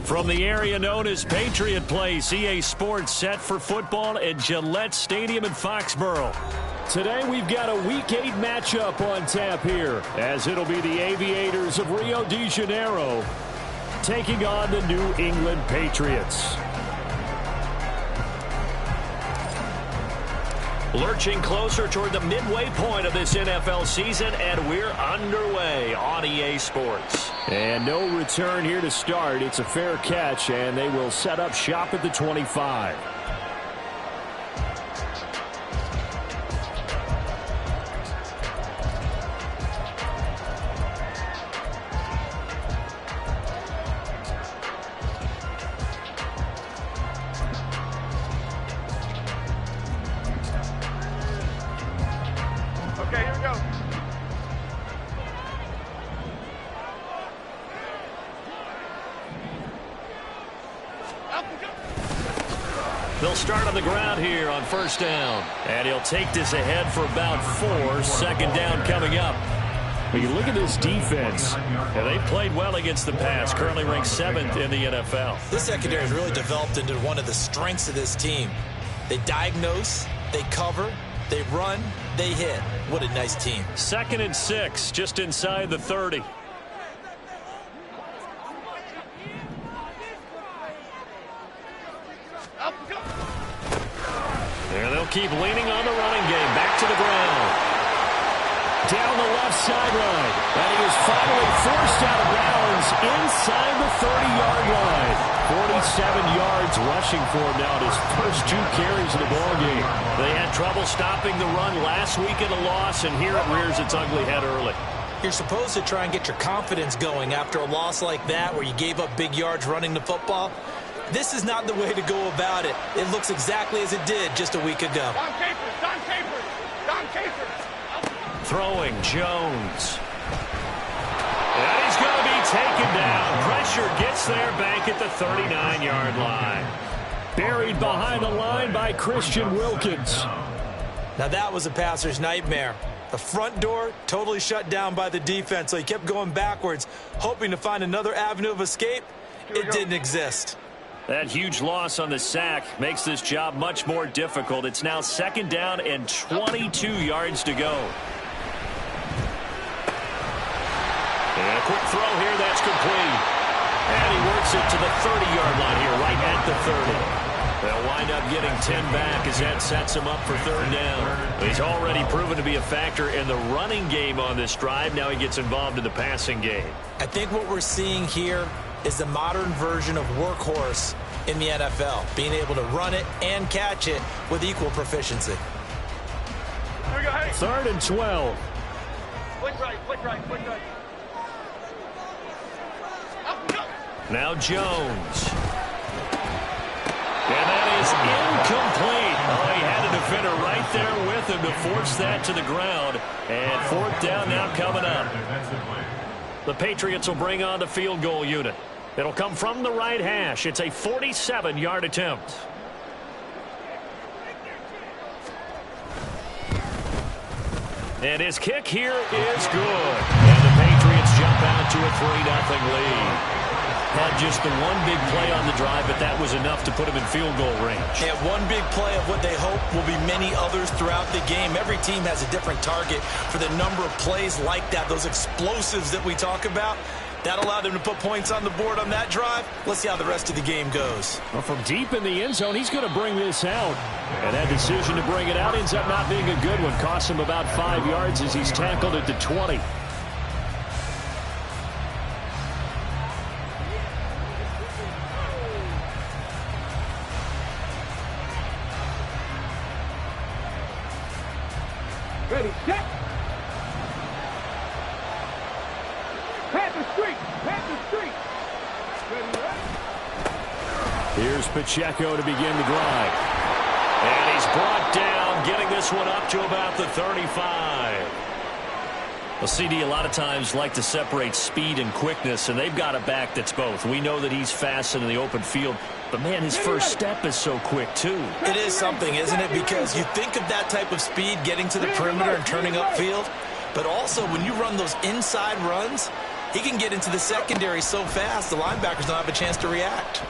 From the area known as Patriot Place, EA Sports set for football at Gillette Stadium in Foxborough. Today we've got a Week 8 matchup on tap here, as it'll be the Aviators of Rio de Janeiro taking on the New England Patriots. Lurching closer toward the midway point of this NFL season, and we're underway on EA Sports. And no return here to start. It's a fair catch, and they will set up shop at the 25. Okay, here we go. They'll start on the ground here on first down. And he'll take this ahead for about 4. Second down coming up. When you look at this defense, they've played well against the pass, currently ranked 7th in the NFL. This secondary has really developed into one of the strengths of this team. They diagnose, they cover, they run, they hit. What a nice team. 2nd and 6, just inside the 30. There they'll keep leaning on the running game. Back to the ground. Down the left sideline. And he is finally forced out of bounds inside the 30-yard line. 47 yards rushing for him now in his first 2 carries of the ballgame. They had trouble stopping the run last week in a loss, and here it rears its ugly head early. You're supposed to try and get your confidence going after a loss like that where you gave up big yards running the football. This is not the way to go about it. It looks exactly as it did just a week ago. Don Capers. Throwing Jones. And he's going to be taken down. Pressure gets there back at the 39-yard line. Buried behind the line by Christian Wilkins. Now that was a passer's nightmare. The front door totally shut down by the defense, so he kept going backwards, hoping to find another avenue of escape. It didn't exist. That huge loss on the sack makes this job much more difficult. It's now 2nd down and 22 yards to go. And a quick throw here, that's complete. And he works it to the 30-yard line here, right at the 30. They'll wind up getting 10 back as that sets him up for 3rd down. He's already proven to be a factor in the running game on this drive. Now he gets involved in the passing game. I think what we're seeing here is the modern version of workhorse in the NFL, being able to run it and catch it with equal proficiency. Here we go, hey. 3rd and 12. Quick right. Now Jones. And that is incomplete. Oh, he had a defender right there with him to force that to the ground. And 4th down now coming up. The Patriots will bring on the field goal unit. It'll come from the right hash. It's a 47-yard attempt. And his kick here is good. And the Patriots jump out to a 3-0 lead. Had just the one big play on the drive, but that was enough to put him in field goal range. And one big play of what they hope will be many others throughout the game. Every team has a different target for the number of plays like that, those explosives that we talk about. That allowed him to put points on the board on that drive. Let's see how the rest of the game goes. Well, from deep in the end zone, he's going to bring this out. And that decision to bring it out ends up not being a good one. Costs him about 5 yards as he's tackled at the 20. Ready, set. Panther Street. Ready. Here's Pacheco to begin the drive. And he's brought down, getting this one up to about the 35. Well, CD, a lot of times like to separate speed and quickness, and they've got a back that's both. We know that he's fast in the open field, but, man, his first step is so quick, too. It is something, isn't it? Because you think of that type of speed getting to the perimeter and turning upfield, but also when you run those inside runs, He can get into the secondary so fast, the linebackers don't have a chance to react.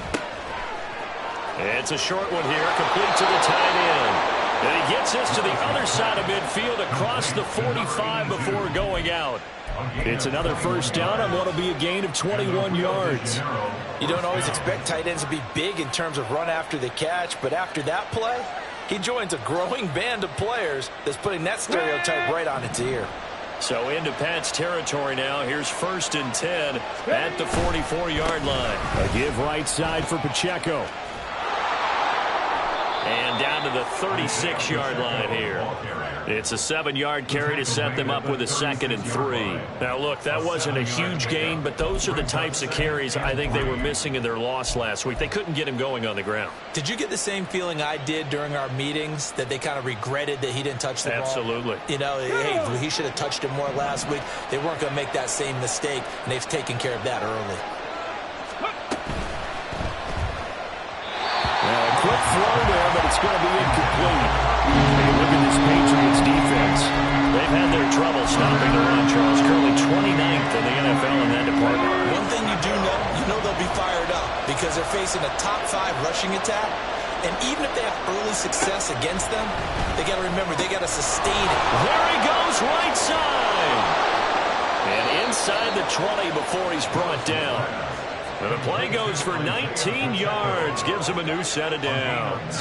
It's a short one here, complete to the tight end. And he gets this to the other side of midfield across the 45 before going out. It's another first down on what will be a gain of 21 yards. You don't always expect tight ends to be big in terms of run after the catch, but after that play, he joins a growing band of players that's putting that stereotype right on its ear. So into Pat's territory now. Here's 1st and 10 at the 44-yard line. A give right side for Pacheco. And down to the 36-yard line here. It's a 7-yard carry to set them up with a 2nd and 3. Now, look, that wasn't a huge gain, but those are the types of carries I think they were missing in their loss last week. They couldn't get him going on the ground. Did you get the same feeling I did during our meetings, that they kind of regretted that he didn't touch the ball? Absolutely. You know, hey, he should have touched it more last week. They weren't going to make that same mistake, and they've taken care of that early. Quick throw there, but it's going to be incomplete. Hey, look at this Patriots defense. They've had their trouble stopping the run, Charles. Currently 29th in the NFL in that department. One thing you do know, they'll be fired up because they're facing a top 5 rushing attack. And even if they have early success against them, they got to remember they got to sustain it. There he goes, right side. And inside the 20 before he's brought down. And the play goes for 19 yards, gives him a new set of downs.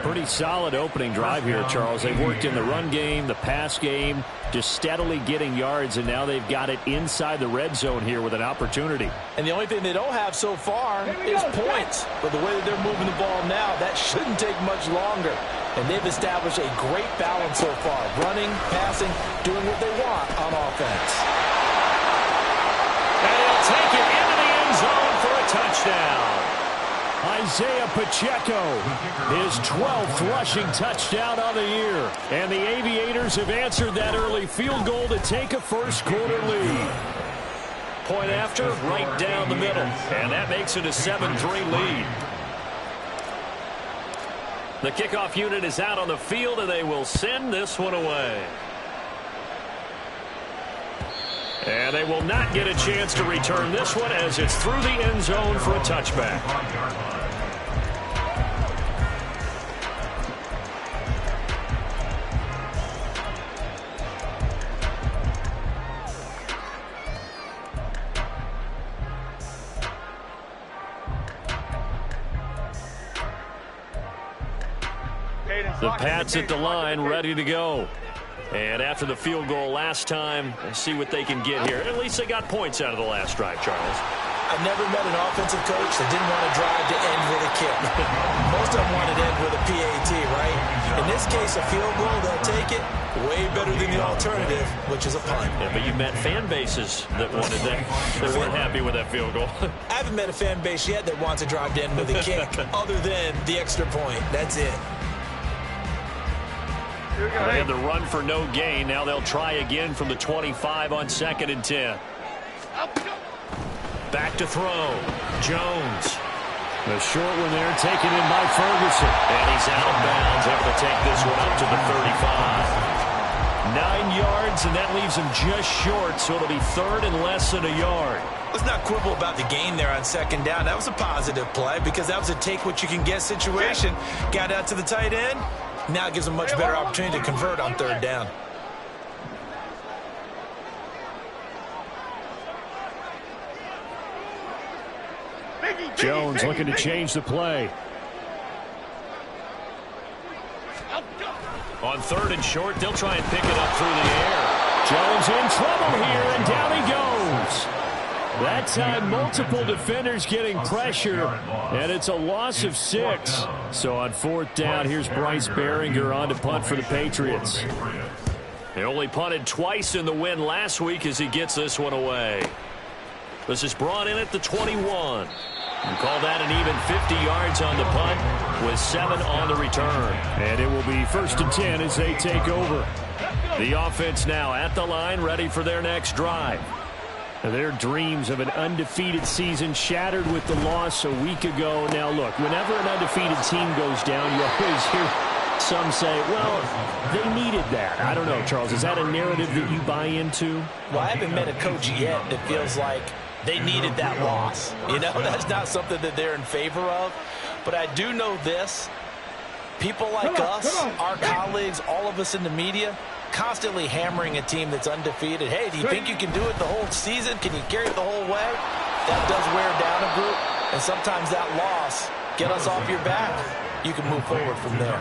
Pretty solid opening drive here, Charles. They've worked in the run game, the pass game, just steadily getting yards, and now they've got it inside the red zone here with an opportunity. And the only thing they don't have so far is points. But the way that they're moving the ball now, that shouldn't take much longer. And they've established a great balance so far, running, passing, doing what they want on offense. And he'll take it into the end zone for a touchdown. Isaiah Pacheco, his 12th rushing touchdown on the year. And the Aviators have answered that early field goal to take a first-quarter lead. Point after, right down the middle. And that makes it a 7-3 lead. The kickoff unit is out on the field, and they will send this one away. And they will not get a chance to return this one as it's through the end zone for a touchback. The Pats at the line, ready to go. And after the field goal last time, we'll see what they can get here. At least they got points out of the last drive, Charles. I've never met an offensive coach that didn't want to drive to end with a kick. Most of them wanted to end with a PAT, right? In this case, a field goal, they'll take it. Way better than the alternative, which is a punt. Yeah, but you met fan bases that wanted that. They weren't happy with that field goal. I haven't met a fan base yet that wants to drive to end with a kick other than the extra point. That's it. They had the run for no gain. Now they'll try again from the 25 on 2nd and 10. Back to throw. Jones. The short one there taken in by Ferguson. And he's out of bounds, able to take this one up to the 35. 9 yards, and that leaves him just short, so it'll be 3rd and less than a yard. Let's not quibble about the gain there on 2nd down. That was a positive play because that was a take-what-you-can-get situation. Got out to the tight end. Now it gives them a much better opportunity to convert on 3rd down. Jones looking to change the play. On 3rd and short, they'll try and pick it up through the air. Jones in trouble here, and down he goes. That time, multiple defenders getting pressure, and it's a loss of 6. So on 4th down, here's Bryce Behringer on to punt for the Patriots. He only punted twice in the win last week as he gets this one away. This is brought in at the 21. And call that an even 50 yards on the punt with 7 on the return. And it will be 1st and 10 as they take over. The offense now at the line, ready for their next drive. Their dreams of an undefeated season shattered with the loss a week ago. Now, look, whenever an undefeated team goes down, you always hear Some say, well, they needed that. I don't know, Charles. Is that a narrative that you buy into? Well, I haven't met a coach yet that feels like they needed that loss. You know, that's not something that they're in favor of. But I do know this. People like us, our colleagues, all of us in the media, constantly hammering a team that's undefeated. Hey, do you think you can do it the whole season? Can you carry it the whole way? That does wear down a group. And sometimes that loss, get us off your back. You can move forward from there.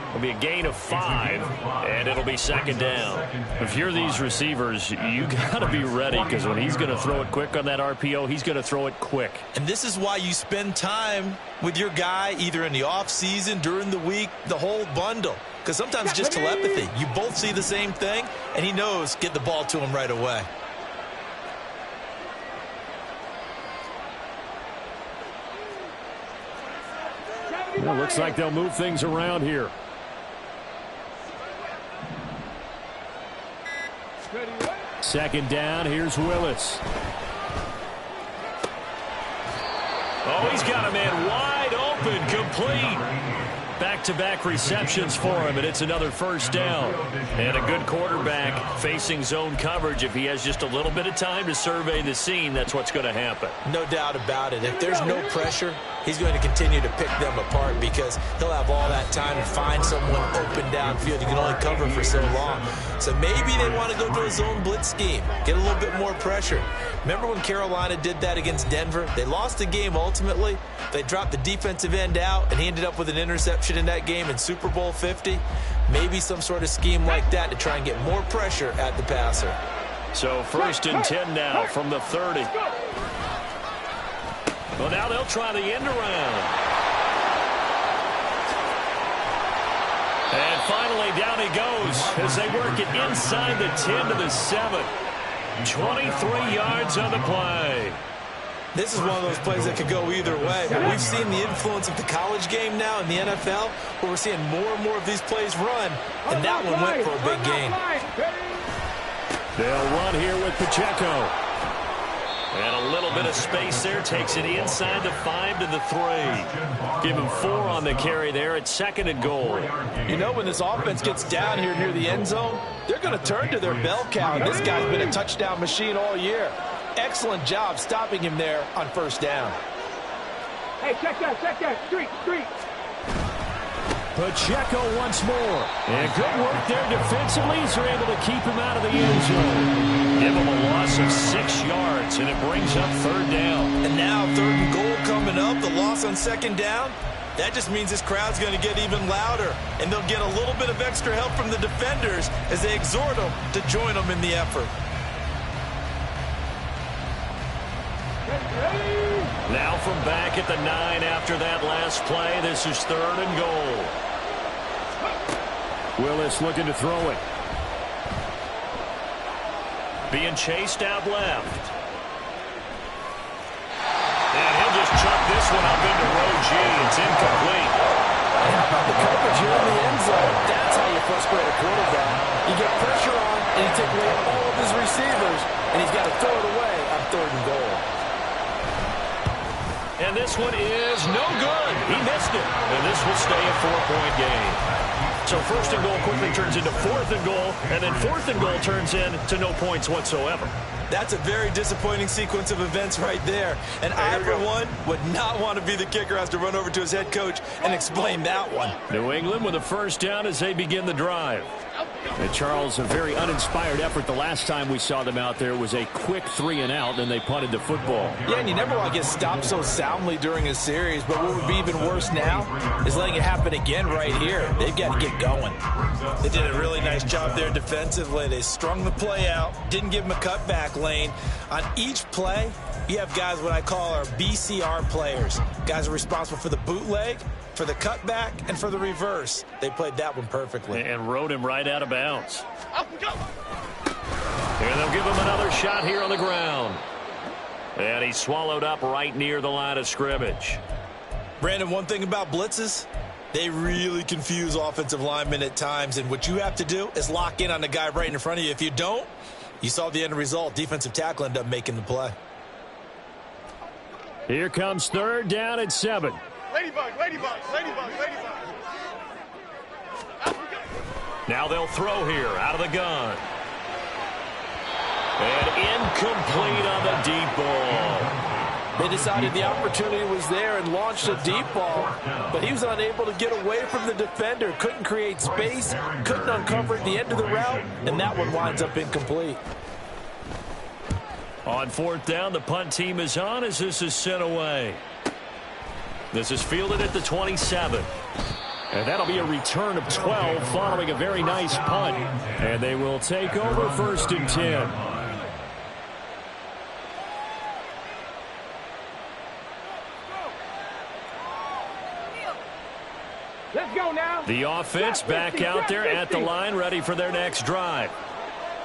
It'll be a gain of 5, and it'll be second down. If you're these receivers, you got to be ready, because when he's going to throw it quick on that RPO, he's going to throw it quick. And this is why you spend time with your guy either in the offseason, during the week, the whole bundle. Because sometimes it's just telepathy. You both see the same thing, and he knows get the ball to him right away. Well, looks like they'll move things around here. Second down, here's Willis. Oh, he's got a man wide open, complete. Back-to-back receptions for him, and it's another first down. And a good quarterback facing zone coverage. If he has just a little bit of time to survey the scene, that's what's going to happen. No doubt about it. If there's no pressure, he's going to continue to pick them apart because he'll have all that time to find someone open downfield. You can only cover for so long. So maybe they want to go to a zone blitz scheme, get a little bit more pressure. Remember when Carolina did that against Denver? They lost the game ultimately. They dropped the defensive end out, and he ended up with an interception in that game in Super Bowl 50. Maybe some sort of scheme like that to try and get more pressure at the passer. So 1st and 10 now from the 30. Well, now they'll try the end around. And finally, down he goes as they work it inside the 10 to the 7. 23 yards on the play. This is one of those plays that could go either way. But we've seen the influence of the college game now in the NFL, where we're seeing more and more of these plays run, and that one went for a big gain. They'll run here with Pacheco. And a little bit of space there, takes it inside the 5 to the 3. Give him 4 on the carry there at 2nd and goal. You know, when this offense gets down here near the end zone, they're going to turn to their bell cow, and this guy's been a touchdown machine all year. Excellent job stopping him there on 1st down. Hey, check that, street. Pacheco once more. And good work there defensively as they're able to keep him out of the end zone. Give him a loss of 6 yards, and it brings up 3rd down. And now 3rd and goal coming up, the loss on 2nd down. That just means this crowd's going to get even louder, and they'll get a little bit of extra help from the defenders as they exhort them to join them in the effort. Now from back at the 9 after that last play, this is 3rd and goal. Willis looking to throw it. Being chased out left. And he'll just chuck this one up into row G. It's incomplete. The coverage here in the end zone. That's how you frustrate a quarterback. You get pressure on, and you take away all of his receivers, and he's got to throw it away on 3rd and goal. And this one is no good. He missed it. And this will stay a 4-point game. So 1st and goal quickly turns into 4th and goal, and then 4th and goal turns into no points whatsoever. That's a very disappointing sequence of events right there. And I, for one, would not want to be the kicker who has to run over to his head coach and explain that one. New England with a 1st down as they begin the drive. And Charles, a very uninspired effort. The last time we saw them out there was a quick 3 and out, and they punted the football. Yeah, and you never want to get stopped so soundly during a series, but what would be even worse now is letting it happen again right here. They've got to get going. They did a really nice job there defensively. They strung the play out, didn't give them a cutback lane. On each play, you have guys what I call our BCR players. Guys are responsible for the bootleg, for the cutback, and for the reverse. They played that one perfectly. And rode him right out of bounds. And they'll give him another shot here on the ground. And he's swallowed up right near the line of scrimmage. Brandon, one thing about blitzes, they really confuse offensive linemen at times. And what you have to do is lock in on the guy right in front of you. If you don't, you saw the end result. Defensive tackle ended up making the play. Here comes 3rd down at 7. Ladybug. Now they'll throw here out of the gun. And incomplete on the deep ball. They decided the opportunity was there and launched a deep ball, but he was unable to get away from the defender. Couldn't create space, couldn't uncover at the end of the route, and that one winds up incomplete. On fourth down, the punt team is on as this is sent away. This is fielded at the 27. And that'll be a return of 12 following a very nice punt. And they will take over first and 10. Let's go now. The offense back out there at the line, ready for their next drive.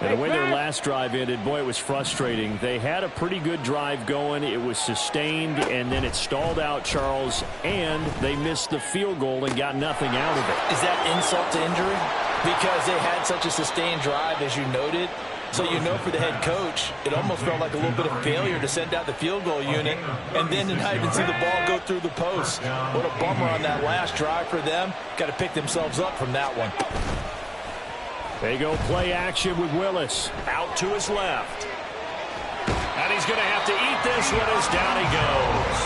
And the way their last drive ended, boy, it was frustrating. They had a pretty good drive going. It was sustained, and then it stalled out, Charles, and they missed the field goal and got nothing out of it. Is that insult to injury? Because they had such a sustained drive, as you noted. So you know for the head coach, it almost felt like a little bit of failure to send out the field goal unit and then to not even see the ball go through the post. What a bummer on that last drive for them. Got to pick themselves up from that one. They go play action with Willis. Out to his left. And he's going to have to eat this one as down he goes.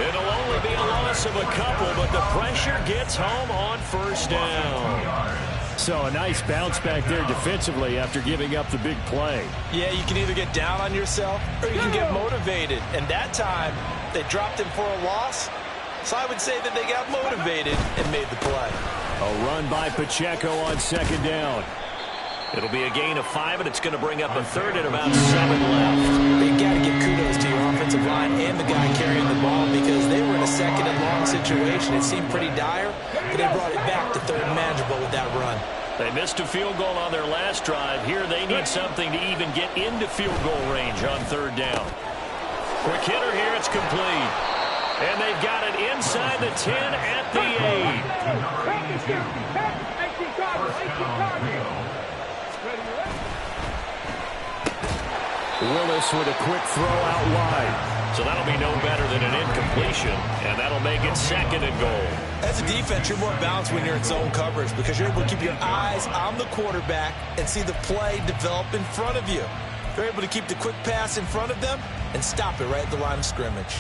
It'll only be a loss of a couple, but the pressure gets home on first down. So a nice bounce back there defensively after giving up the big play. Yeah, you can either get down on yourself or you can get motivated. And that time, they dropped him for a loss. So I would say that they got motivated and made the play. A run by Pacheco on second down. It'll be a gain of 5, and it's going to bring up a third and about 7 left. You got to give kudos to your offensive line and the guy carrying the ball because they were in a second and long situation. It seemed pretty dire, but they brought it back to third and manageable with that run. They missed a field goal on their last drive. Here they need something to even get into field goal range on third down. Quick hitter here, it's complete. And they've got it inside the 10 at the 8. Willis with a quick throw out wide. So that'll be no better than an incompletion, and that'll make it second and goal. As a defense, you're more balanced when you're in zone coverage because you're able to keep your eyes on the quarterback and see the play develop in front of you. You're able to keep the quick pass in front of them and stop it right at the line of scrimmage.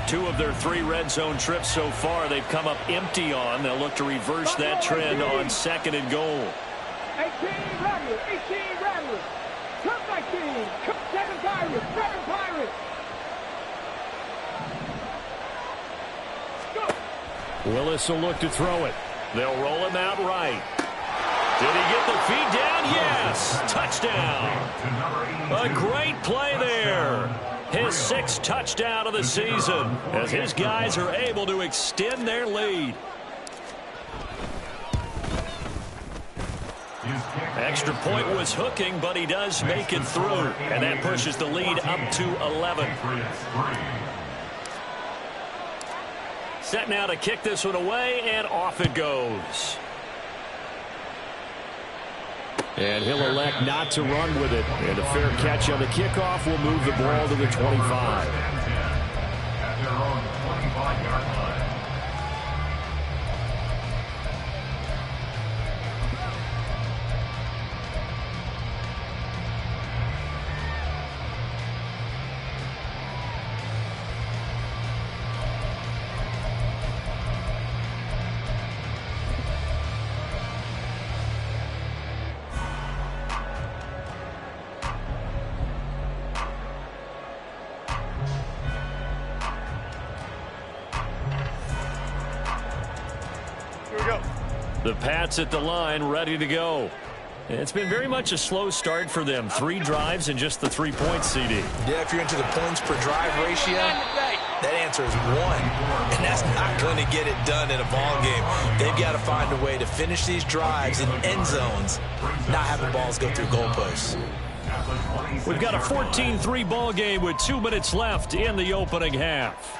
2 of their 3 red zone trips so far they've come up empty on. They'll look to reverse that trend on second and goal. 18 Rattlers, 18 Rattlers. Come 19, 7 Pirates, 7 Pirates. Go. Willis will look to throw it. They'll roll him out right. Did he get the feed down? Yes. Touchdown. A great play there. His 6th touchdown of the season as his guys are able to extend their lead. Extra point was hooking, but he does make it through. And that pushes the lead up to 11. Set now to kick this one away, and off it goes. And he'll elect not to run with it. And a fair catch on the kickoff will move the ball to the 25. At their own 25-yard line. The Pats at the line, ready to go. It's been very much a slow start for them. 3 drives and just the 3 points, CD. Yeah, if you're into the points per drive ratio, that answer is 1. And that's not going to get it done in a ball game. They've got to find a way to finish these drives in end zones, not having balls go through goalposts. We've got a 14-3 ball game with 2 minutes left in the opening half.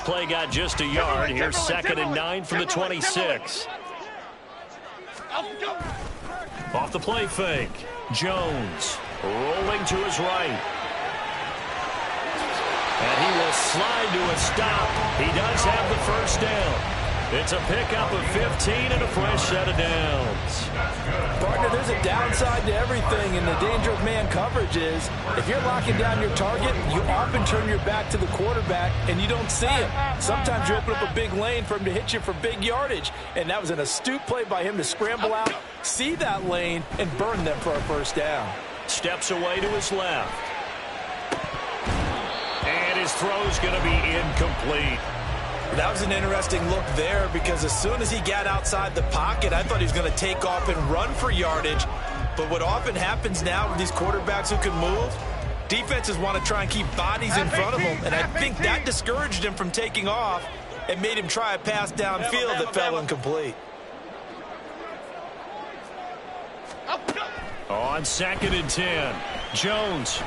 play got just a yard. Here's 2nd and 9 from the 26. Off the play fake. Jones rolling to his right. And he will slide to a stop. He does have the first down. It's a pickup of 15 and a fresh set of downs. Partner, there's a downside to everything, and the danger of man coverage is if you're locking down your target, you often turn your back to the quarterback and you don't see him. Sometimes you open up a big lane for him to hit you for big yardage, and that was an astute play by him to scramble out, see that lane, and burn them for a first down. Steps away to his left. And his throw's going to be incomplete. That was an interesting look there because as soon as he got outside the pocket, I thought he was going to take off and run for yardage. But what often happens now with these quarterbacks who can move, defenses want to try and keep bodies in front of them. And I think that discouraged him from taking off and made him try a pass downfield that fell incomplete. On 2nd and 10, Jones.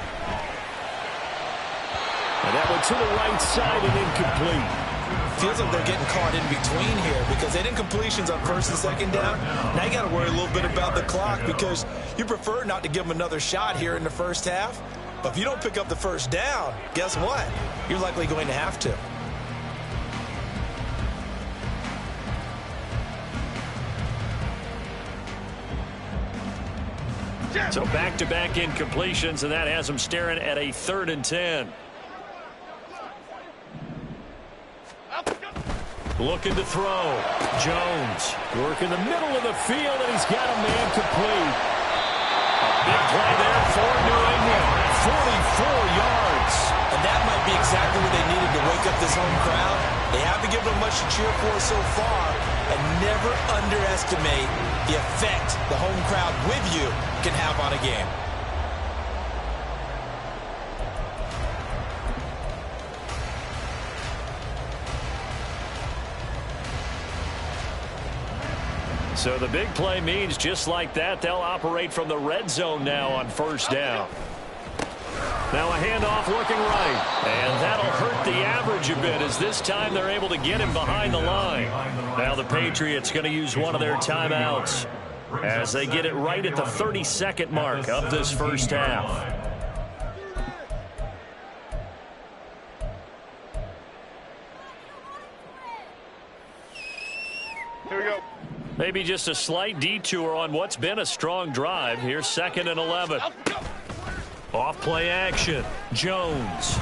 And that went to the right side and incomplete. Feels like they're getting caught in between here because they didn't completions on 1st and 2nd down. Now you got to worry a little bit about the clock because you prefer not to give them another shot here in the first half. But if you don't pick up the first down, guess what? You're likely going to have to. So back-to-back incompletions, and that has them staring at a 3rd and 10. Looking to throw. Jones working the middle of the field, and he's got a man complete. Big play there for New England. 44 yards. And that might be exactly what they needed to wake up this home crowd. They haven't given them much to cheer for so far. And never underestimate the effect the home crowd with you can have on a game. So the big play means just like that, they'll operate from the red zone now on 1st down. Now a handoff looking right. And that'll hurt the average a bit as this time they're able to get him behind the line. Now the Patriots going to use one of their timeouts as they get it right at the 30-second mark of this first half. Here we go. Maybe just a slight detour on what's been a strong drive. Here's 2nd and 11. Off play action. Jones.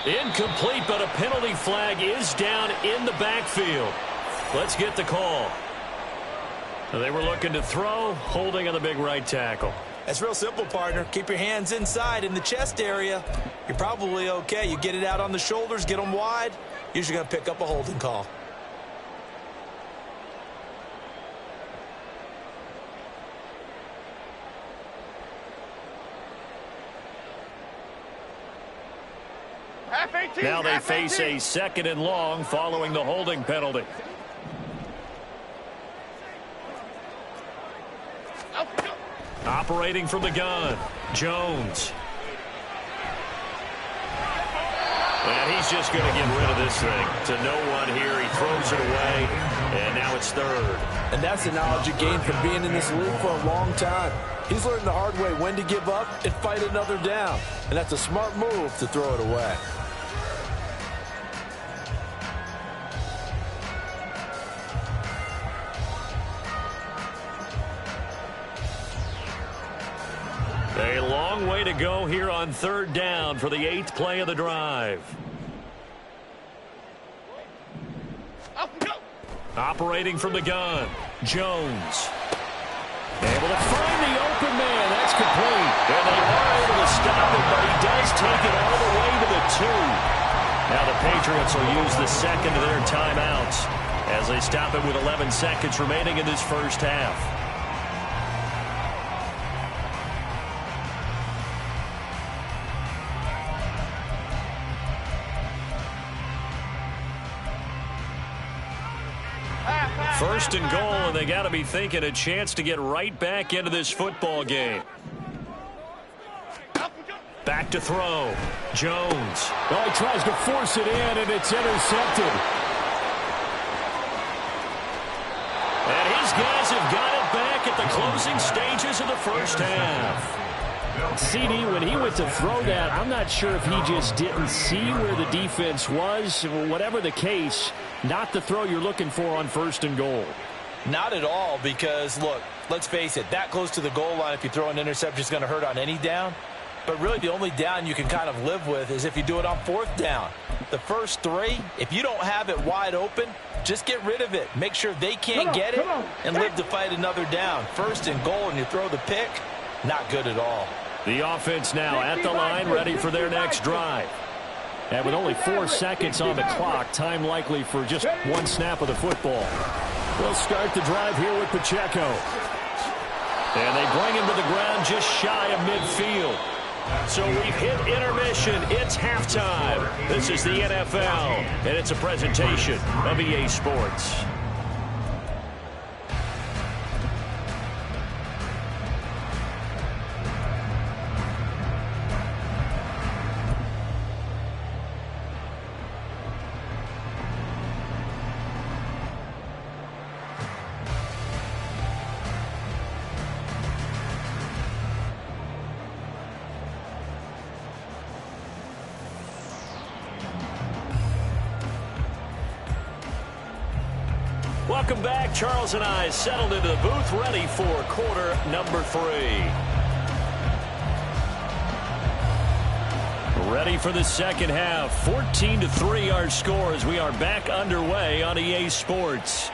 Incomplete, but a penalty flag is down in the backfield. Let's get the call. They were looking to throw, holding on the big right tackle. That's real simple, partner. Keep your hands inside in the chest area. You're probably okay. You get it out on the shoulders, get them wide. Usually going to pick up a holding call. Now they face a 2nd and long following the holding penalty. Operating from the gun, Jones. And he's just going to get rid of this thing. To no one here, he throws it away, and now it's 3rd. And that's the knowledge you gain from being in this league for a long time. He's learned the hard way when to give up and fight another down. And that's a smart move to throw it away. A long way to go here on 3rd down for the 8th play of the drive. Operating from the gun, Jones. Able to find the open man. That's complete. And they are able to stop it, but he does take it all the way to the 2. Now the Patriots will use the 2nd of their timeouts as they stop it with 11 seconds remaining in this first half. First and goal, and they got to be thinking a chance to get right back into this football game. Back to throw. Jones. Well, he tries to force it in, and it's intercepted. And his guys have got it back at the closing stages of the first half. CD, when he went to throw that, I'm not sure if he just didn't see where the defense was. Whatever the case, not the throw you're looking for on 1st and goal. Not at all, because, look, let's face it, that close to the goal line, if you throw an interception, is going to hurt on any down. But really, the only down you can kind of live with is if you do it on 4th down. The first 3, if you don't have it wide open, just get rid of it. Make sure they can't get it and live to fight another down. 1st and goal, and you throw the pick, not good at all. The offense now at the line, ready for their next drive. And with only 4 seconds on the clock, time likely for just 1 snap of the football. They'll start the drive here with Pacheco. And they bring him to the ground just shy of midfield. So we've hit intermission. It's halftime. This is the NFL, and it's a presentation of EA Sports. Welcome back. Charles and I settled into the booth, ready for quarter number 3. Ready for the second half. 14-3 our score as we are back underway on EA Sports.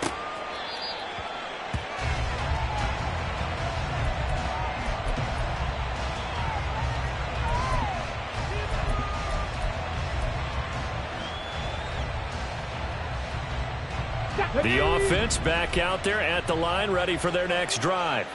The offense back out there at the line, ready for their next drive.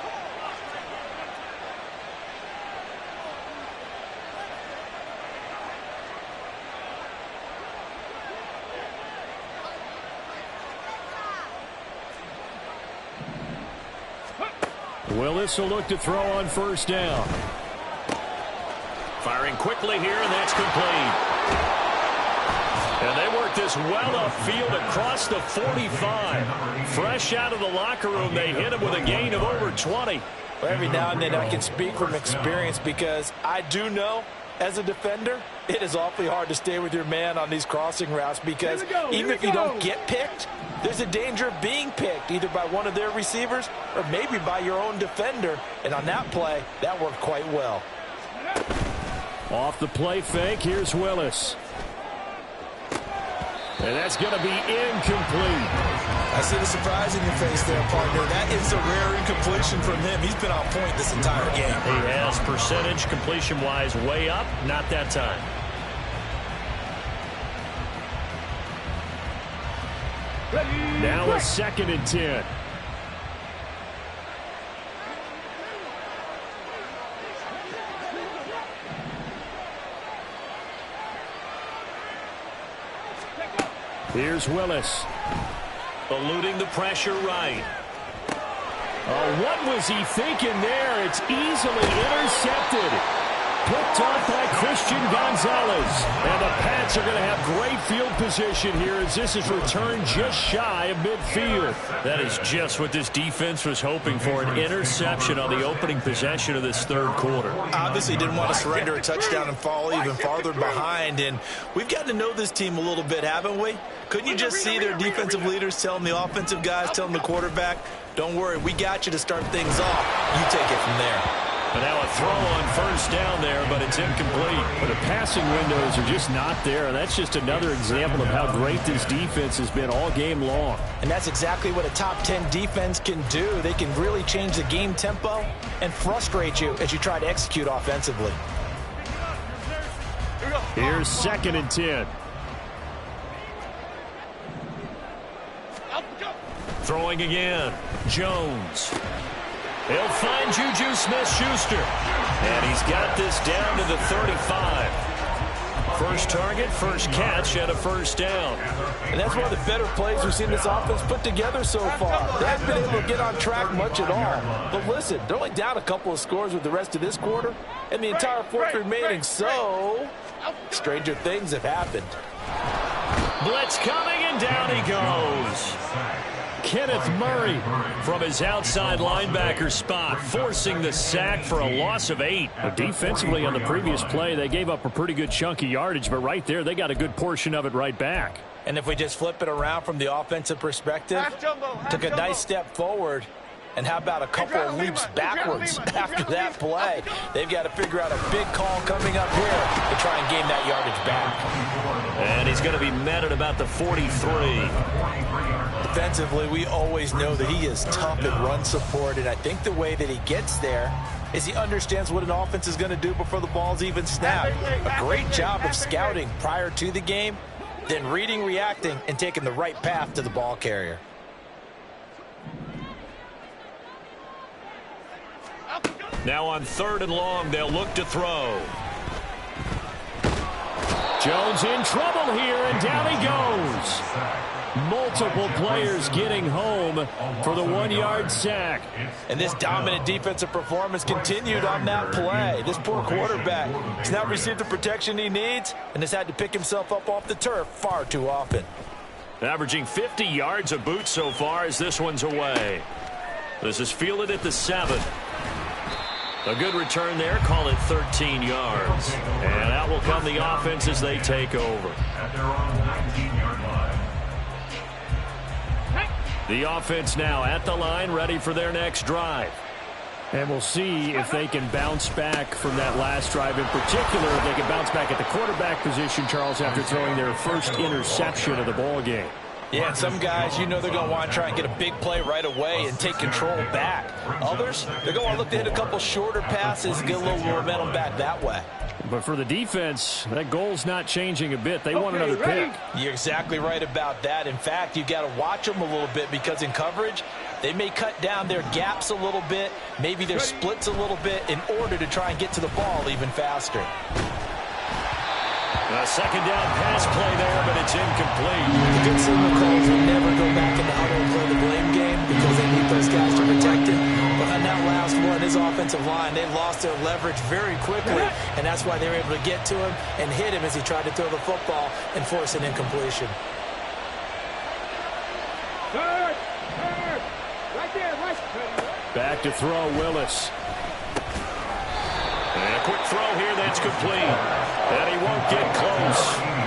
Willis will look to throw on 1st down. Firing quickly here, and that's complete. And they work this well upfield across the 45. Fresh out of the locker room, they hit him with a gain of over 20. Well, every now and then I can speak from experience because I do know, as a defender, it is awfully hard to stay with your man on these crossing routes because even if you don't get picked, there's a danger of being picked either by one of their receivers or maybe by your own defender. And on that play, that worked quite well. Off the play fake, here's Willis. And that's going to be incomplete. I see the surprise in your face there, partner. That is a rare incompletion from him. He's been on point this entire game. He has percentage completion-wise way up. Not that time. Now a 2nd and 10. Here's Willis. Eluding the pressure right. What was he thinking there? It's easily intercepted. Picked off by Christian Gonzalez. And the Pats are going to have great field position here as this is returned just shy of midfield. That is just what this defense was hoping for, an interception on the opening possession of this 3rd quarter. Obviously didn't want to surrender a touchdown and fall even farther behind. And we've gotten to know this team a little bit, haven't we? Couldn't you just see their defensive leaders telling the offensive guys, telling the quarterback, don't worry, we got you to start things off. You take it from there. And now a throw on 1st down there, but it's incomplete. But the passing windows are just not there. And that's just another example of how great this defense has been all game long. And that's exactly what a top 10 defense can do. They can really change the game tempo and frustrate you as you try to execute offensively. Here's 2nd and 10. Throwing again. Jones. He'll find Juju Smith-Schuster. And he's got this down to the 35. First target, first catch, and a first down. And that's one of the better plays we've seen this offense put together so far. They haven't been able to get on track much at all. But listen, they're only down a couple of scores with the rest of this quarter and the entire fourth remaining. So, stranger things have happened. Blitz coming, and down he goes. Kenneth Murray from his outside linebacker spot, forcing the sack for a loss of 8. Defensively on the previous play, they gave up a pretty good chunk of yardage, but right there, they got a good portion of it right back. And if we just flip it around from the offensive perspective, took a nice step forward, and how about a couple of leaps backwards after that play? They've got to figure out a big call coming up here to try and gain that yardage back. And he's going to be met at about the 43. Defensively, we always know that he is tough in run support, and I think the way that he gets there is he understands what an offense is going to do before the ball's even snapped. A great job of scouting prior to the game, then reading, reacting, and taking the right path to the ball carrier. Now on 3rd and long, they'll look to throw. Jones in trouble here, and down he goes. Multiple players getting home for the 1-yard sack. And this dominant defensive performance continued on that play. This poor quarterback has not received the protection he needs and has had to pick himself up off the turf far too often. Averaging 50 yards a boot so far as this one's away. This is fielded at the 7. A good return there, call it 13 yards. And out will come the offense as they take over. At their own 19-yard line. The offense now at the line, ready for their next drive. And we'll see if they can bounce back from that last drive in particular. If they can bounce back at the quarterback position, Charles, after throwing their first interception of the ball game. Yeah, some guys, you know they're going to want to try and get a big play right away and take control back. Others, they're going to want to look to hit a couple shorter passes and get a little momentum back that way. But for the defense, that goal's not changing a bit. They want another pick. You're exactly right about that. In fact, you've got to watch them a little bit because in coverage, they may cut down their gaps a little bit, maybe their splits a little bit in order to try and get to the ball even faster. A second down pass play there, but it's incomplete. The good signal calls will never go back in the huddle and play the blame game because they need those guys to protect him. But on that last one, his offensive line, they lost their leverage very quickly, and that's why they were able to get to him and hit him as he tried to throw the football and force an incompletion. Third. Right there, right. Back to throw, Willis. And a quick throw here, that's complete. And he won't get close.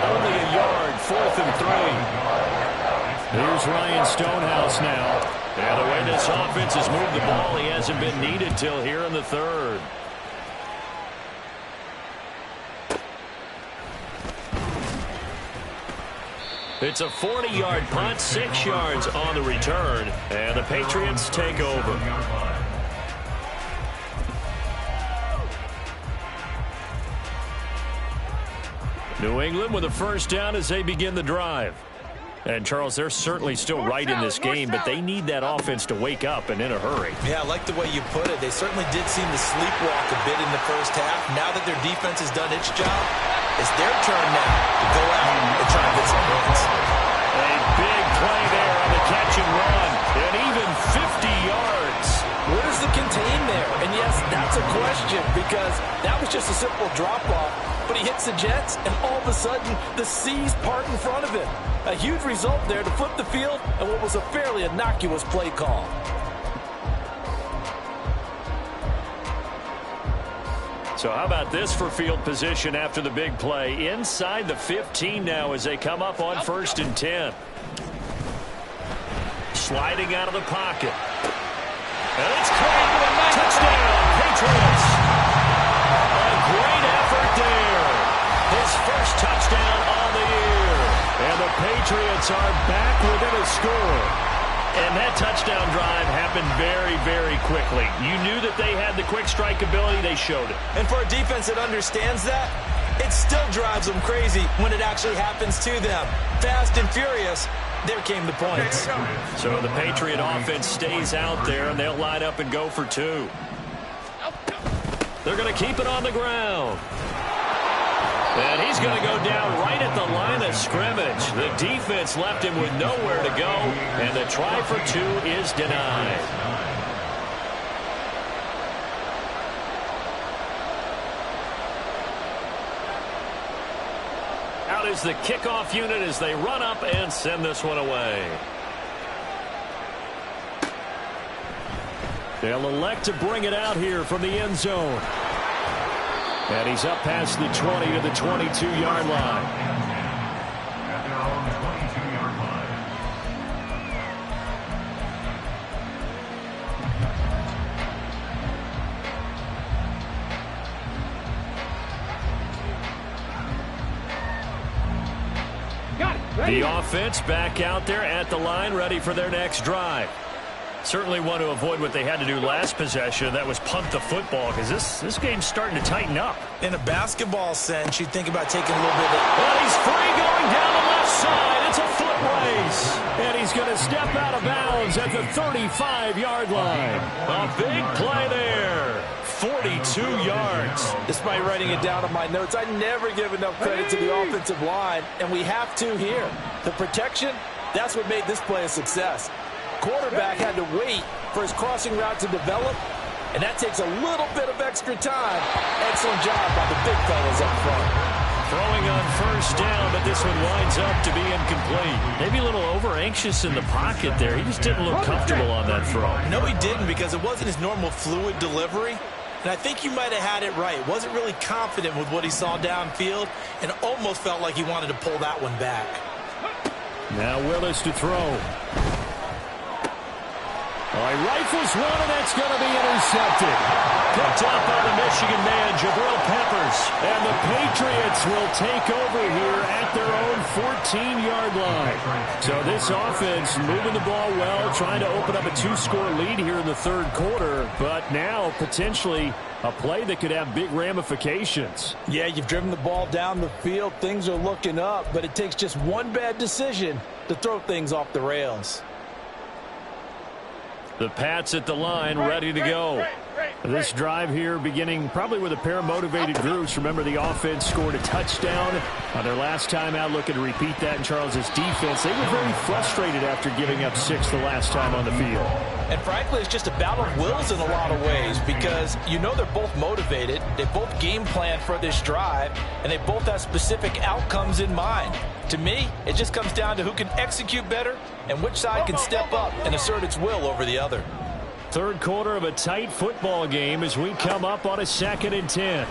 Only a yard, 4th and 3. Here's Ryan Stonehouse now. And the way this offense has moved the ball, he hasn't been needed till here in the 3rd. It's a 40-yard punt, 6 yards on the return. And the Patriots take over. New England with a first down as they begin the drive. And, Charles, they're certainly still right in this game, but they need that offense to wake up and in a hurry. Yeah, I like the way you put it. They certainly did seem to sleepwalk a bit in the first half. Now that their defense has done its job, it's their turn now to go out and try and get some points. A big play there on the catch and run, and even 50 yards. Where's the contain there? And, yes, that's a question because that was just a simple drop-off. But he hits the Jets, and all of a sudden, the seas part in front of him. A huge result there to flip the field and what was a fairly innocuous play call. So how about this for field position after the big play? Inside the 15 now as they come up on 1st and 10. Sliding out of the pocket. And it's caught. Touchdown, Patriots. A great effort there. His first touchdown on the year. And the Patriots are back within a score. And that touchdown drive happened very, very quickly. You knew that they had the quick strike ability. They showed it. And for a defense that understands that, it still drives them crazy when it actually happens to them. Fast and furious, there came the points. So the Patriot offense stays out there, and they'll line up and go for 2. They're going to keep it on the ground. And he's going to go down right at the line of scrimmage. The defense left him with nowhere to go, and the try for two is denied. Out is the kickoff unit as they run up and send this one away. They'll elect to bring it out here from the end zone. And he's up past the 20 to the 22-yard line. At their own 22-yard line. Got it. Ready. The offense back out there at the line, ready for their next drive. Certainly want to avoid what they had to do last possession. That was punt the football, because this game's starting to tighten up. In a basketball sense, you think about taking a little bit of... Well, he's free going down the left side. It's a foot race. And he's going to step out of bounds at the 35-yard line. A big play there. 42 yards. Despite writing it down on my notes, I never give enough credit to the offensive line, and we have to here. The protection, that's what made this play a success. Quarterback had to wait for his crossing route to develop, and that takes a little bit of extra time. Excellent job by the big fellas up front. Throwing on first down, but this one winds up to be incomplete. Maybe a little over-anxious in the pocket there. He just didn't look comfortable on that throw. No, he didn't, because it wasn't his normal fluid delivery. And I think you might have had it right. Wasn't really confident with what he saw downfield, and almost felt like he wanted to pull that one back. Now Willis to throw. He rifles one, and that's going to be intercepted. Picked up by the Michigan man, Jabril Peppers. And the Patriots will take over here at their own 14-yard line. So this offense moving the ball well, trying to open up a two-score lead here in the third quarter. But now potentially a play that could have big ramifications. Yeah, you've driven the ball down the field. Things are looking up, but it takes just one bad decision to throw things off the rails. The Pats at the line, ready to go. This drive here beginning probably with a pair of motivated groups. Remember, the offense scored a touchdown on their last time out. Looking to repeat that in Charles's defense. They were very frustrated after giving up 6 the last time on the field. And frankly, it's just a battle of wills in a lot of ways, because you know they're both motivated. They both game plan for this drive, and they both have specific outcomes in mind. To me, it just comes down to who can execute better and which side can step up and assert its will over the other. Third quarter of a tight football game as we come up on a 2nd and 10.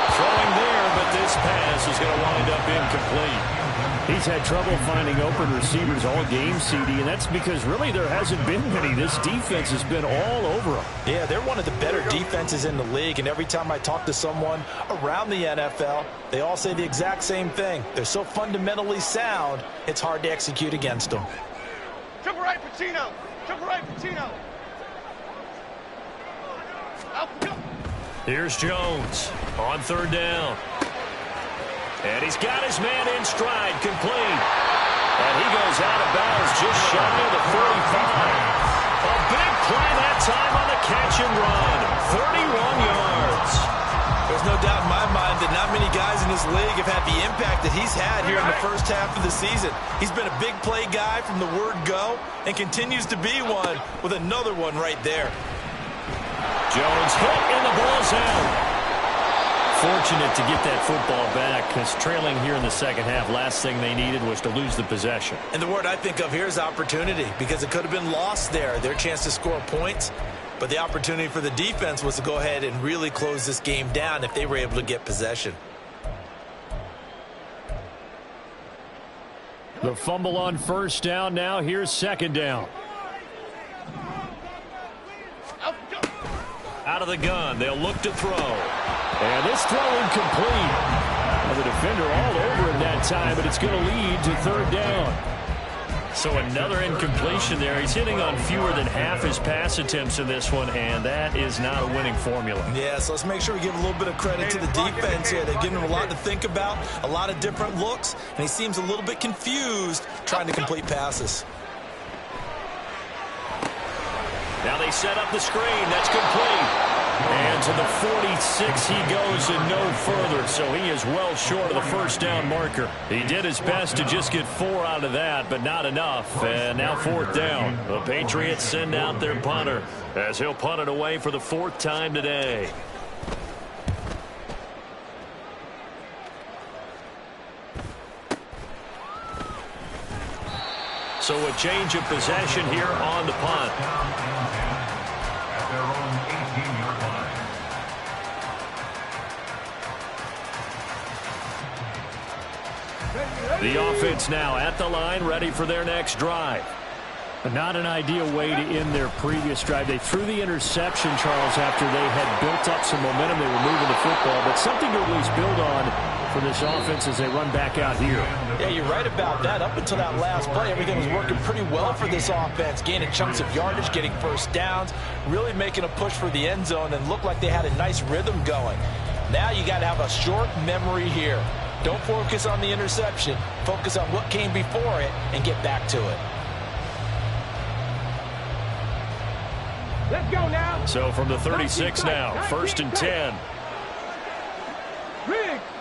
Throwing there, but this pass is going to wind up incomplete. He's had trouble finding open receivers all game, CD, and that's because really there hasn't been many. This defense has been all over them. Yeah, they're one of the better defenses in the league, and every time I talk to someone around the NFL, they all say the exact same thing. They're so fundamentally sound, it's hard to execute against them. Triple right, Pacino. Triple right, Pacino. Here's Jones on 3rd down. And he's got his man in stride, complete. And he goes out of bounds just shy of the 45. A big play that time on the catch and run. 31 yards. There's no doubt in my mind that not many guys in this league have had the impact that he's had here in the first half of the season. He's been a big play guy from the word go and continues to be one with another one right there. Jones hit and the ball's out. Fortunate to get that football back, because trailing here in the second half, last thing they needed was to lose the possession. And the word I think of here is opportunity, because it could have been lost there, their chance to score points. But the opportunity for the defense was to go ahead and really close this game down if they were able to get possession. The fumble on first down. Now here's 2nd down. Out of the gun, they'll look to throw. And this throw incomplete. Well, the defender all over him that time, but it's going to lead to 3rd down. So another incompletion there. He's hitting on fewer than half his pass attempts in this one, and that is not a winning formula. Yeah, so let's make sure we give a little bit of credit to the defense here. They've given him a lot to think about, a lot of different looks, and he seems a little bit confused trying to complete passes. Now they set up the screen. That's complete. And to the 46 he goes and no further, so he is well short of the first down marker. He did his best to just get 4 out of that, but not enough. And now 4th down. The Patriots send out their punter as he'll punt it away for the 4th time today. So a change of possession here on the punt. At their own 18-yard line. The offense now at the line, ready for their next drive. Not an ideal way to end their previous drive. They threw the interception, Charles, after they had built up some momentum. They were moving the football, but something to at least build on for this offense as they run back out here. Yeah, you're right about that. Up until that last play, everything was working pretty well for this offense, gaining chunks of yardage, getting first downs, really making a push for the end zone, and looked like they had a nice rhythm going. Now you got to have a short memory here. Don't focus on the interception. Focus on what came before it and get back to it. Let's go now. So from the 36 now, 1st and 10.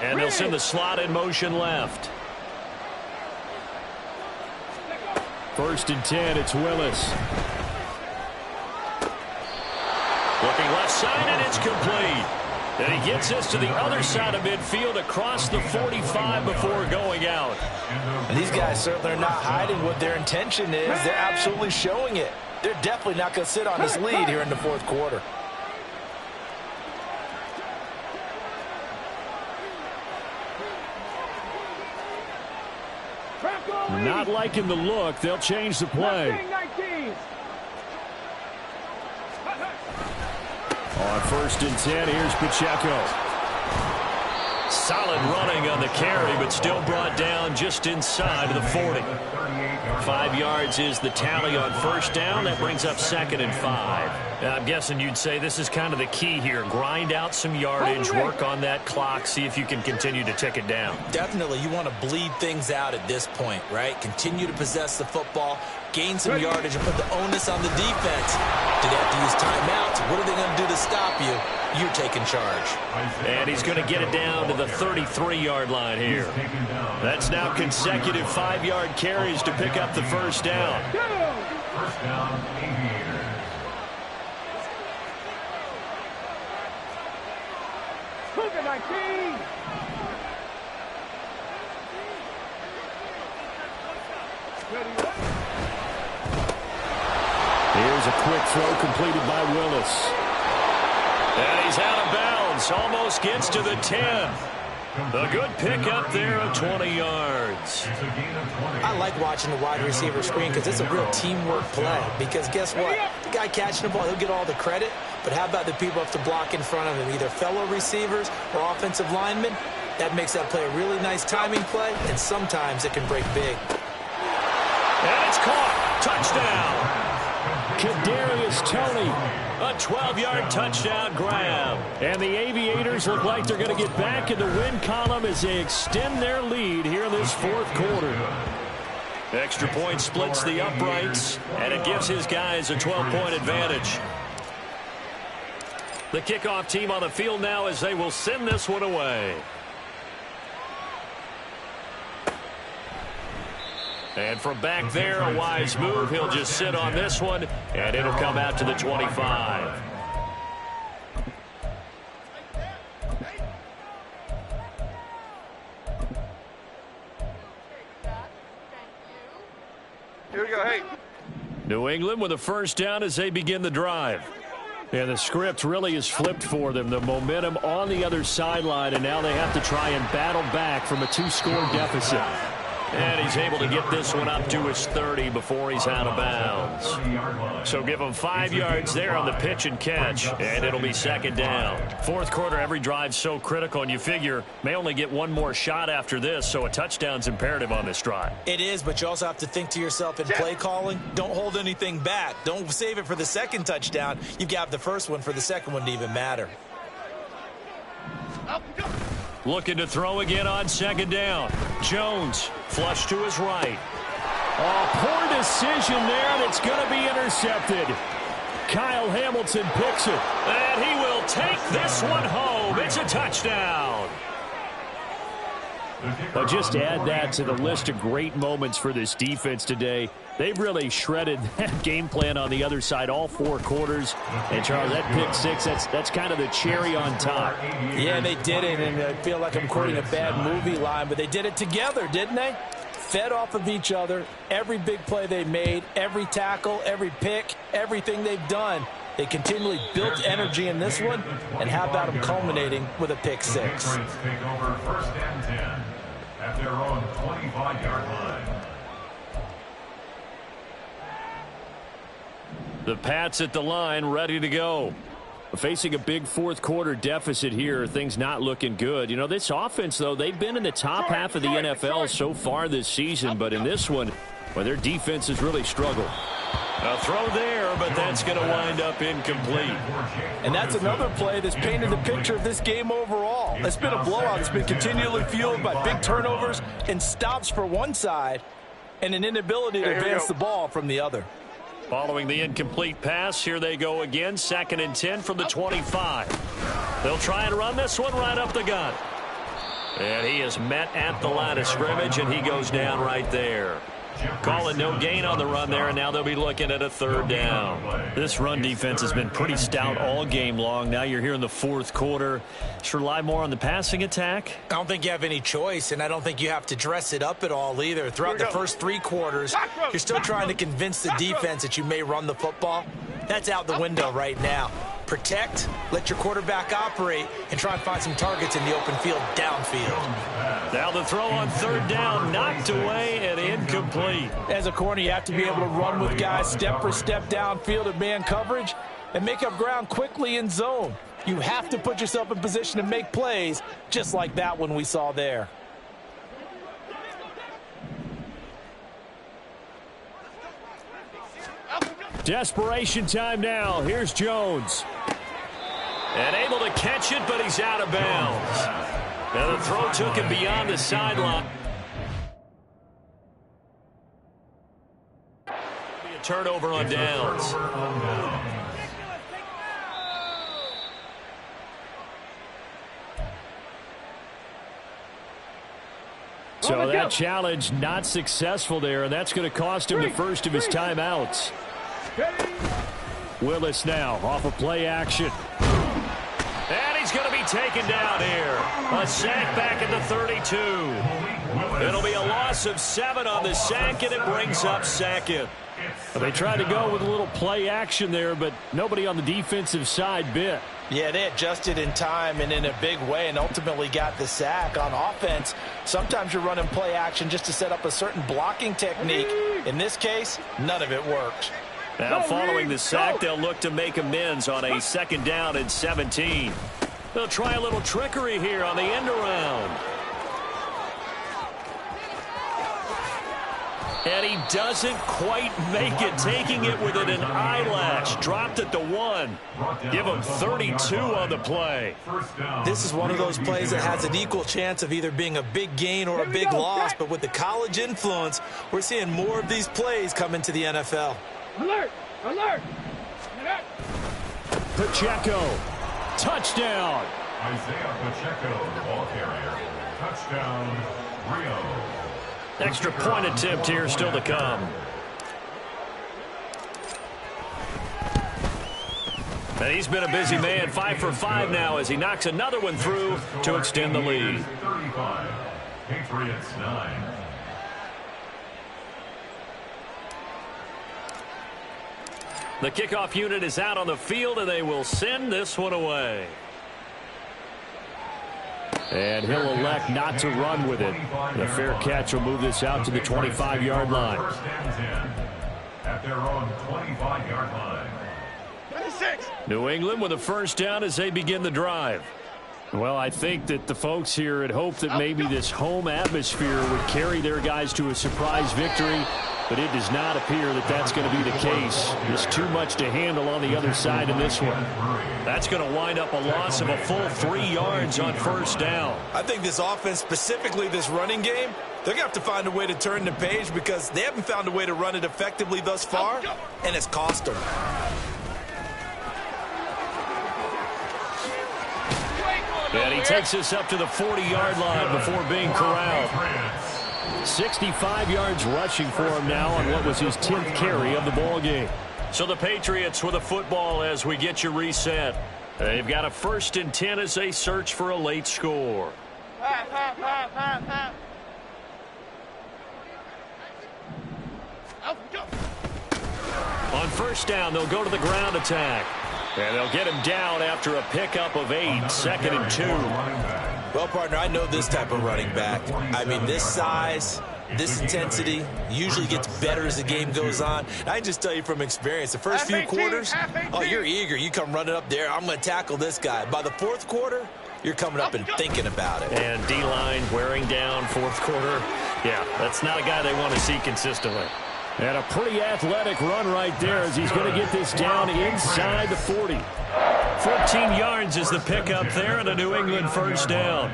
And they'll send the slot in motion left. 1st and 10, it's Willis. Looking left side, and it's complete. And he gets this to the other side of midfield across the 45 before going out. And these guys certainly are not hiding what their intention is. They're absolutely showing it. They're definitely not going to sit on this lead here in the 4th quarter. Not liking the look. They'll change the play. On 1st and 10, here's Pacheco. Solid running on the carry, but still brought down just inside of the 40. 5 yards is the tally on 1st down. That brings up 2nd and 5. I'm guessing you'd say this is kind of the key here. Grind out some yardage, work on that clock, see if you can continue to tick it down. Definitely, you want to bleed things out at this point, right? Continue to possess the football, gain some yardage, and put the onus on the defense. Do they have to use timeouts? What are they going to do to stop you? You're taking charge. And he's going to get it down to the 33-yard line here. That's now consecutive 5-yard carries to pick up the 1st down. 1st down, Aviators. Cougar 19. Here's a quick throw completed by Willis. And he's out of bounds. Almost gets to the 10. A good pickup there of 20 yards. I like watching the wide receiver screen because it's a real teamwork play. Because guess what? The guy catching the ball, he'll get all the credit. But how about the people have to block in front of him, either fellow receivers or offensive linemen? That makes that play a really nice timing play, and sometimes it can break big. And it's caught. Touchdown. Kadarius Toney, a 12-yard touchdown grab. And the Aviators look like they're going to get back in the win column as they extend their lead here in this 4th quarter. Extra point splits the uprights, and it gives his guys a 12-point advantage. The kickoff team on the field now as they will send this one away. And from back there, a wise move. He'll just sit on this one, and it'll come out to the 25. Here we go, hey. New England with a 1st down as they begin the drive. And the script really is flipped for them. The momentum on the other sideline, and now they have to try and battle back from a 2-score deficit. And he's able to get this one up to his 30 before he's out of bounds. So give him 5 yards there on the pitch and catch, and it'll be 2nd down. 4th quarter, every drive's so critical, and you figure may only get one more shot after this, so a touchdown's imperative on this drive. It is, but you also have to think to yourself in play calling, don't hold anything back. Don't save it for the 2nd touchdown. You've got the 1st one for the 2nd one to even matter. Looking to throw again on 2nd down. Jones, flush to his right. Oh, poor decision there, and it's going to be intercepted. Kyle Hamilton picks it. And he will take this one home. It's a touchdown. Well, just add that to the list of great moments for this defense today. They've really shredded that game plan on the other side all 4 quarters. And, Charles, that pick 6, that's kind of the cherry on top. Yeah, they did it, and I feel like I'm quoting a bad movie line, but they did it together, didn't they? Fed off of each other, every big play they made, every tackle, every pick, everything they've done. They continually built energy in this one, and how about them culminating with a pick 6? Patriots take over 1st and 10 at their own 25-yard line. The Pats at the line, ready to go. Facing a big 4th quarter deficit here, things not looking good. You know, this offense, though, they've been in the top half of the NFL so far this season, but in this one, well, their defense has really struggled. A throw there, but that's going to wind up incomplete. And that's another play that's painted the picture of this game overall. It's been a blowout. It's been continually fueled by big turnovers and stops for one side and an inability to advance the ball from the other. Following the incomplete pass, here they go again. 2nd and 10 from the 25. They'll try and run this one right up the gut. And he is met at the line of scrimmage, and he goes down right there. Call it no gain on the run there, and now they'll be looking at a 3rd down. This run defense has been pretty stout all game long. Now you're here in the 4th quarter. Just rely more on the passing attack. I don't think you have any choice, and I don't think you have to dress it up at all either. Throughout the first 3 quarters, you're still trying to convince the defense that you may run the football. That's out the window right now. Protect, let your quarterback operate, and try and find some targets in the open field downfield. Now the throw on 3rd down, knocked away and incomplete. As a corner, you have to be able to run with guys step for step downfield in man coverage and make up ground quickly in zone. You have to put yourself in position to make plays just like that one we saw there. Desperation time now. Here's Jones. And able to catch it, but he's out of bounds. Now the throw took him beyond the sideline. Be a turnover on downs. So that challenge not successful there, and that's going to cost him the first of his timeouts. Willis now off of play action. And he's going to be taken down here. A sack back at the 32. It'll be a loss of 7 on the sack, and it brings up 2nd. Well, they tried to go with a little play action there, but nobody on the defensive side bit. Yeah, they adjusted in time and in a big way and ultimately got the sack. On offense, sometimes you're running play action just to set up a certain blocking technique. In this case, none of it worked. Now following the sack, they'll look to make amends on a 2nd down and 17. They'll try a little trickery here on the end around. And he doesn't quite make it, taking it within an eyelash. Dropped at the 1. Give him 32 on the play. This is one of those plays that has an equal chance of either being a big gain or a big loss. But with the college influence, we're seeing more of these plays come into the NFL. Alert! Alert! Pacheco. Touchdown. Isaiah Pacheco, the ball carrier. Touchdown, Rio. Extra point attempt here still to come. And he's been a busy man. 5 for 5 now as he knocks another one through to extend the lead. 35. Patriots 9. The kickoff unit is out on the field, and they will send this one away. And he'll elect not to run with it. The fair catch will move this out to the 25-yard line. 1st and 10 at their own 25-yard line. 26. New England with a 1st down as they begin the drive. Well, I think that the folks here had hoped that maybe this home atmosphere would carry their guys to a surprise victory, but it does not appear that that's going to be the case. There's too much to handle on the other side in this one. That's going to wind up a loss of a full 3 yards on 1st down. I think this offense, specifically this running game, they're going to have to find a way to turn the page because they haven't found a way to run it effectively thus far, and it's cost them. And he takes us up to the 40-yard line before being corralled. 65 yards rushing for him now on what was his 10th carry of the ball game. So the Patriots with a football as we get you reset. They've got a 1st and 10 as they search for a late score. On 1st down, they'll go to the ground attack. And they'll get him down after a pickup of 8, 2nd and 2. Well, partner, I know this type of running back. I mean, this size, this intensity usually gets better as the game goes on. I can just tell you from experience, the first few quarters, oh, you're eager. You come running up there, I'm going to tackle this guy. By the 4th quarter, you're coming up and thinking about it. And D-line wearing down 4th quarter. Yeah, that's not a guy they want to see consistently. And a pretty athletic run right there as he's going to get this down inside the 40. 14 yards is the pickup there and a New England 1st down.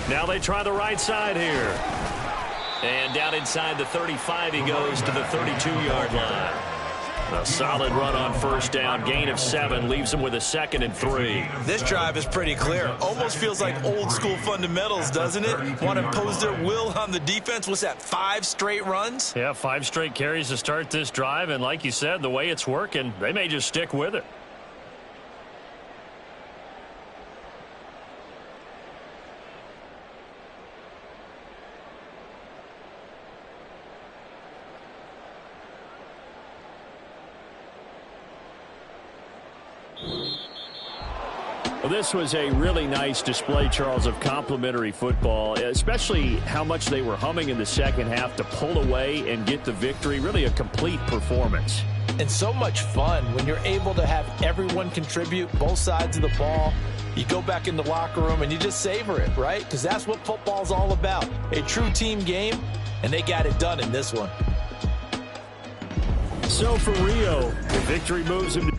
Now they try the right side here. And down inside the 35 he goes to the 32-yard line. A solid run on 1st down, gain of 7, leaves him with a 2nd and 3. This drive is pretty clear. Almost feels like old school fundamentals, doesn't it? Want to impose their will on the defense. What's that, 5 straight runs? Yeah, 5 straight carries to start this drive, and like you said, the way it's working, they may just stick with it. Well, this was a really nice display, Charles, of complimentary football, especially how much they were humming in the second half to pull away and get the victory. Really a complete performance. And so much fun when you're able to have everyone contribute, both sides of the ball. You go back in the locker room and you just savor it, right? Because that's what football's all about. A true team game, and they got it done in this one. So for Rio, the victory moves him to